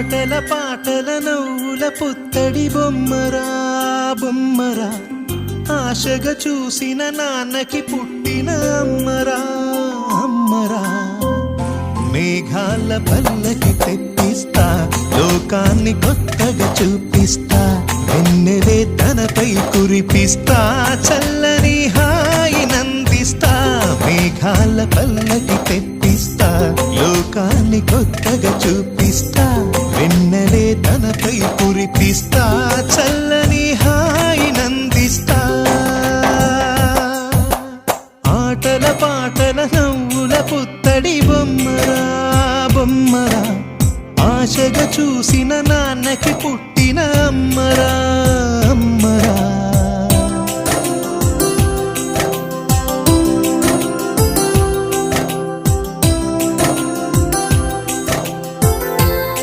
ఆటల పాటల నవ్వుల పుత్తడి బొమ్మరా బొమ్మరా, ఆశగా చూసిన నాన్నకి పుట్టిన అమ్మరా అమ్మరా. మేఘాల పల్లకి తెప్పిస్తా, లోకాన్ని కొత్తగా చూపిస్తా, వెన్నెలే తనపై కురిపిస్తా, చల్లని హాయి నందిస్తా. మేఘాల పల్లకి తెప్పిస్తా, లోకాన్ని కొత్తగా చూపిస్తా, వెన్నెలే తనపై కురిపిస్తా, చల్లని హాయి నందిస్తా. ఆటల పాటల నవ్వుల పుత్తడి బొమ్మరా బొమ్మరా, ఆశగా చూసిన నాన్నకి పుట్టిన అమ్మరా అమ్మరా.